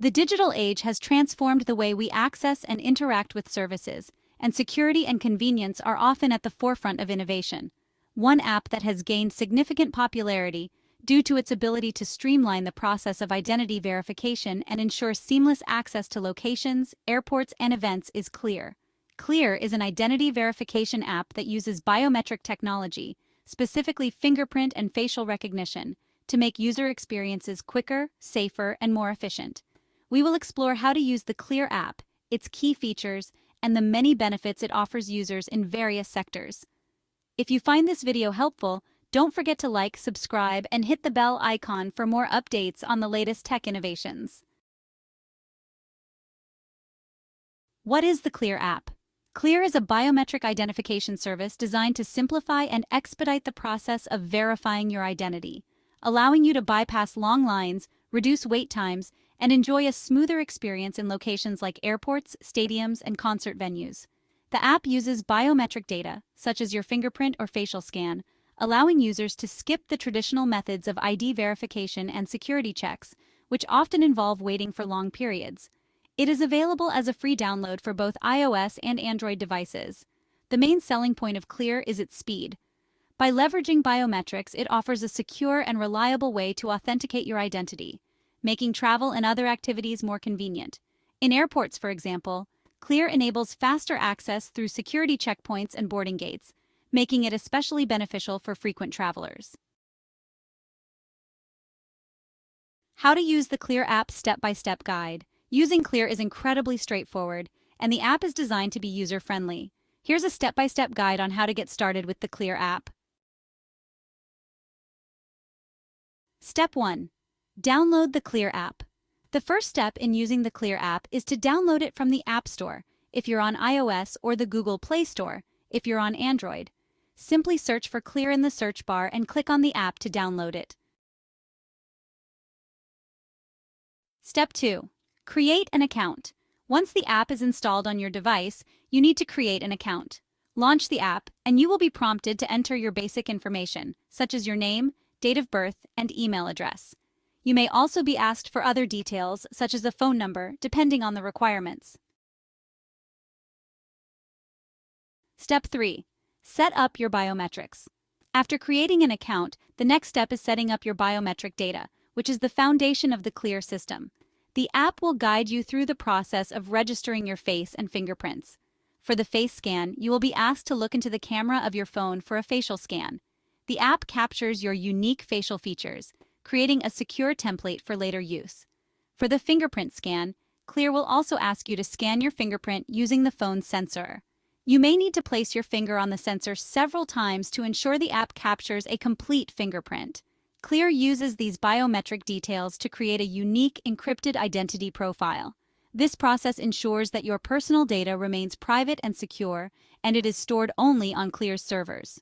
The digital age has transformed the way we access and interact with services, and security and convenience are often at the forefront of innovation. One app that has gained significant popularity due to its ability to streamline the process of identity verification and ensure seamless access to locations, airports, and events is Clear. Clear is an identity verification app that uses biometric technology, specifically fingerprint and facial recognition, to make user experiences quicker, safer, and more efficient. We will explore how to use the Clear app, its key features, and the many benefits it offers users in various sectors. If you find this video helpful, don't forget to like, subscribe, and hit the bell icon for more updates on the latest tech innovations. What is the Clear app? Clear is a biometric identification service designed to simplify and expedite the process of verifying your identity, allowing you to bypass long lines, reduce wait times, and enjoy a smoother experience in locations like airports, stadiums, and concert venues. The app uses biometric data, such as your fingerprint or facial scan, allowing users to skip the traditional methods of ID verification and security checks, which often involve waiting for long periods. It is available as a free download for both iOS and Android devices. The main selling point of Clear is its speed. By leveraging biometrics, it offers a secure and reliable way to authenticate your identity, making travel and other activities more convenient. In airports, for example, Clear enables faster access through security checkpoints and boarding gates, making it especially beneficial for frequent travelers. How to use the Clear app step-by-step guide. Using Clear is incredibly straightforward, and the app is designed to be user-friendly. Here's a step-by-step guide on how to get started with the Clear app. Step 1. Download the Clear app. The first step in using the Clear app is to download it from the App Store, if you're on iOS, or the Google Play Store, if you're on Android. Simply search for Clear in the search bar and click on the app to download it. Step 2. Create an account. Once the app is installed on your device, you need to create an account. Launch the app, and you will be prompted to enter your basic information, such as your name, date of birth, and email address. You may also be asked for other details, such as a phone number, depending on the requirements. Step 3. Set up your biometrics. After creating an account, the next step is setting up your biometric data, which is the foundation of the Clear system. The app will guide you through the process of registering your face and fingerprints. For the face scan, you will be asked to look into the camera of your phone for a facial scan. The app captures your unique facial features, creating a secure template for later use. For the fingerprint scan, Clear will also ask you to scan your fingerprint using the phone's sensor. You may need to place your finger on the sensor several times to ensure the app captures a complete fingerprint. Clear uses these biometric details to create a unique encrypted identity profile. This process ensures that your personal data remains private and secure, and it is stored only on Clear's servers.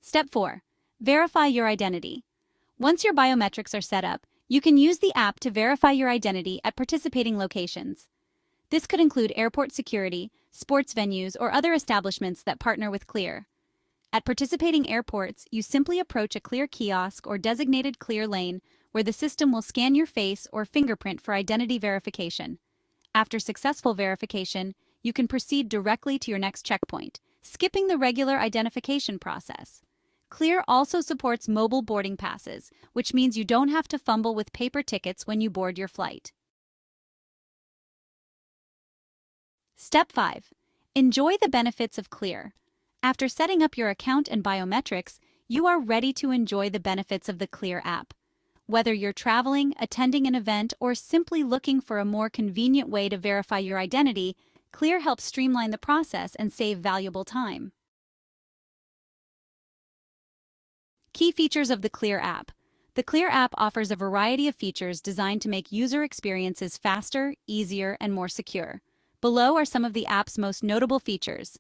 Step 4. Verify your identity. Once your biometrics are set up, you can use the app to verify your identity at participating locations. This could include airport security, sports venues, or other establishments that partner with Clear. At participating airports, you simply approach a Clear kiosk or designated Clear lane where the system will scan your face or fingerprint for identity verification. After successful verification, you can proceed directly to your next checkpoint, skipping the regular identification process. Clear also supports mobile boarding passes, which means you don't have to fumble with paper tickets when you board your flight. Step 5. Enjoy the benefits of Clear. After setting up your account and biometrics, you are ready to enjoy the benefits of the Clear app. Whether you're traveling, attending an event, or simply looking for a more convenient way to verify your identity, Clear helps streamline the process and save valuable time. Key features of the Clear app. The Clear app offers a variety of features designed to make user experiences faster, easier, and more secure. Below are some of the app's most notable features.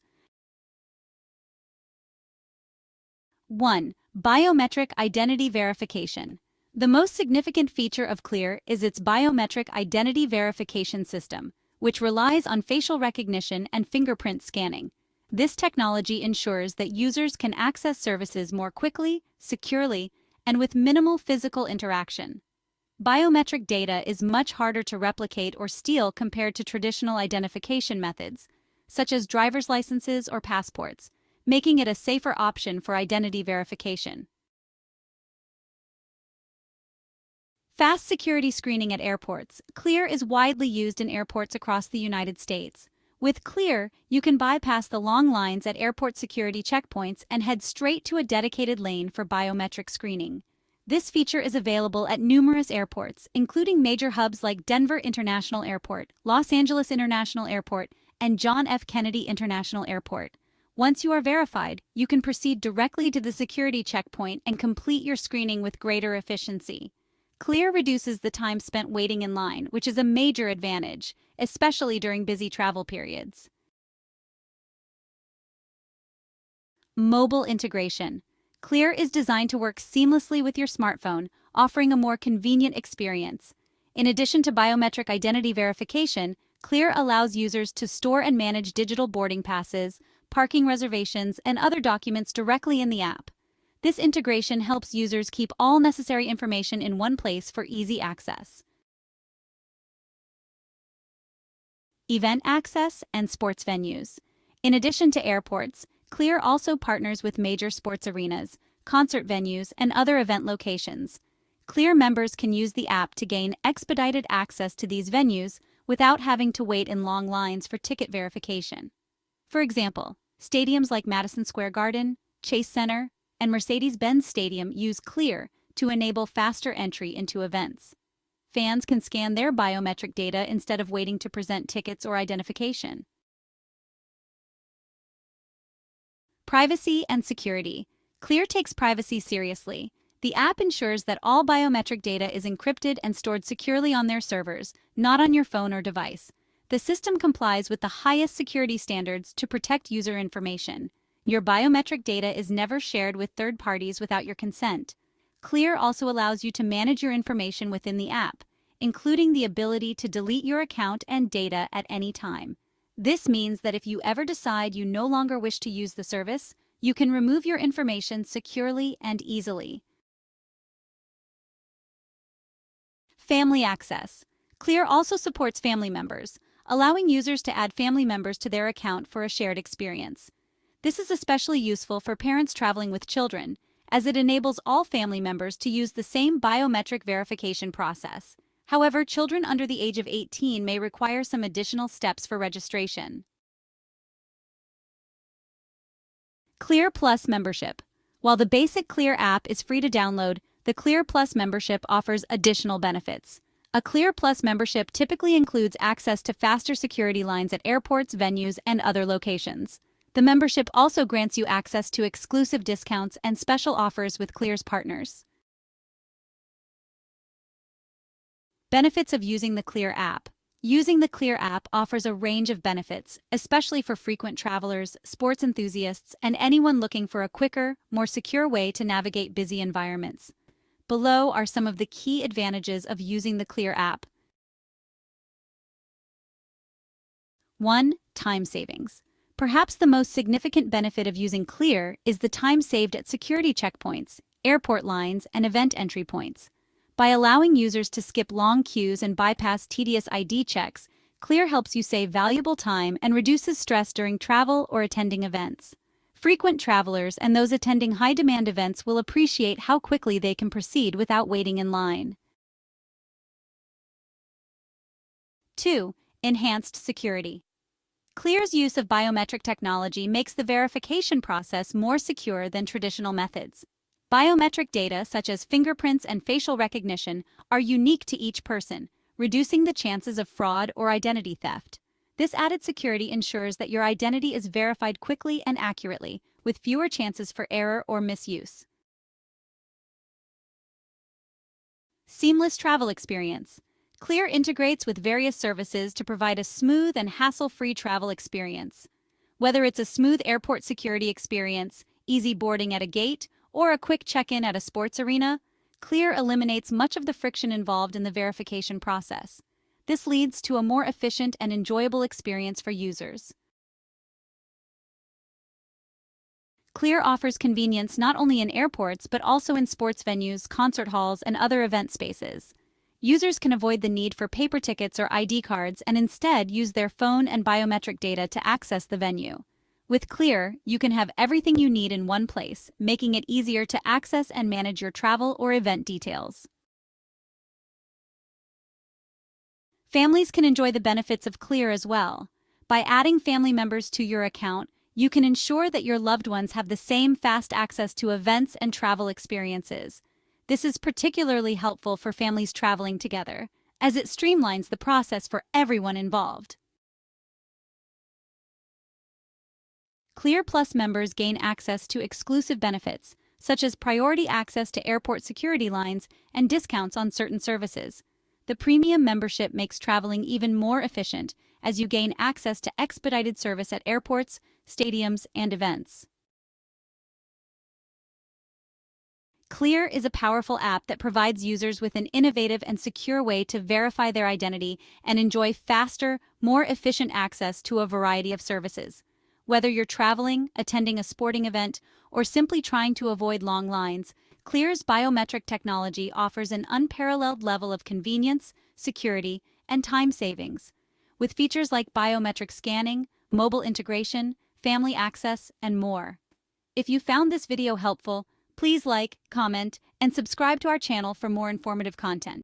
1. Biometric identity verification. The most significant feature of Clear is its biometric identity verification system, which relies on facial recognition and fingerprint scanning. This technology ensures that users can access services more quickly, securely, and with minimal physical interaction. biometric data is much harder to replicate or steal compared to traditional identification methods, such as driver's licenses or passports, making it a safer option for identity verification. Fast security screening at airports. CLEAR is widely used in airports across the United States. With CLEAR, you can bypass the long lines at airport security checkpoints and head straight to a dedicated lane for biometric screening. This feature is available at numerous airports, including major hubs like Denver International Airport, Los Angeles International Airport, and John F. Kennedy International Airport. Once you are verified, you can proceed directly to the security checkpoint and complete your screening with greater efficiency. CLEAR reduces the time spent waiting in line, which is a major advantage, especially during busy travel periods. Mobile integration. CLEAR is designed to work seamlessly with your smartphone, offering a more convenient experience. In addition to biometric identity verification, CLEAR allows users to store and manage digital boarding passes, parking reservations, and other documents directly in the app. This integration helps users keep all necessary information in one place for easy access. Event access and sports venues. In addition to airports, CLEAR also partners with major sports arenas, concert venues, and other event locations. CLEAR members can use the app to gain expedited access to these venues without having to wait in long lines for ticket verification. For example, stadiums like Madison Square Garden, Chase Center, and Mercedes-Benz Stadium use CLEAR to enable faster entry into events. Fans can scan their biometric data instead of waiting to present tickets or identification. Privacy and security. CLEAR takes privacy seriously. The app ensures that all biometric data is encrypted and stored securely on their servers, not on your phone or device. The system complies with the highest security standards to protect user information. Your biometric data is never shared with third parties without your consent. CLEAR also allows you to manage your information within the app, including the ability to delete your account and data at any time. This means that if you ever decide you no longer wish to use the service, you can remove your information securely and easily. Family access. CLEAR also supports family members, allowing users to add family members to their account for a shared experience. This is especially useful for parents traveling with children, as it enables all family members to use the same biometric verification process. However, children under the age of 18 may require some additional steps for registration. CLEAR Plus membership. While the basic CLEAR app is free to download, the CLEAR Plus membership offers additional benefits. A CLEAR Plus membership typically includes access to faster security lines at airports, venues, and other locations. The membership also grants you access to exclusive discounts and special offers with CLEAR's partners. Benefits of using the CLEAR app. Using the CLEAR app offers a range of benefits, especially for frequent travelers, sports enthusiasts, and anyone looking for a quicker, more secure way to navigate busy environments. Below are some of the key advantages of using the CLEAR app. 1. Time savings. Perhaps the most significant benefit of using CLEAR is the time saved at security checkpoints, airport lines, and event entry points. By allowing users to skip long queues and bypass tedious ID checks, CLEAR helps you save valuable time and reduces stress during travel or attending events. Frequent travelers and those attending high-demand events will appreciate how quickly they can proceed without waiting in line. 2. Enhanced security. CLEAR's use of biometric technology makes the verification process more secure than traditional methods. Biometric data, such as fingerprints and facial recognition, are unique to each person, reducing the chances of fraud or identity theft. This added security ensures that your identity is verified quickly and accurately, with fewer chances for error or misuse. Seamless travel experience. CLEAR integrates with various services to provide a smooth and hassle-free travel experience. Whether it's a smooth airport security experience, easy boarding at a gate, or a quick check-in at a sports arena, CLEAR eliminates much of the friction involved in the verification process. This leads to a more efficient and enjoyable experience for users. CLEAR offers convenience not only in airports but also in sports venues, concert halls, and other event spaces. Users can avoid the need for paper tickets or ID cards and instead use their phone and biometric data to access the venue. With Clear, you can have everything you need in one place, making it easier to access and manage your travel or event details. Families can enjoy the benefits of Clear as well. By adding family members to your account, you can ensure that your loved ones have the same fast access to events and travel experiences. This is particularly helpful for families traveling together, as it streamlines the process for everyone involved. Clear Plus members gain access to exclusive benefits, such as priority access to airport security lines and discounts on certain services. The premium membership makes traveling even more efficient as you gain access to expedited service at airports, stadiums, and events. Clear is a powerful app that provides users with an innovative and secure way to verify their identity and enjoy faster, more efficient access to a variety of services. Whether you're traveling, attending a sporting event, or simply trying to avoid long lines, Clear's biometric technology offers an unparalleled level of convenience, security, and time savings. With features like biometric scanning, mobile integration, family access, and more. If you found this video helpful, please like, comment, and subscribe to our channel for more informative content.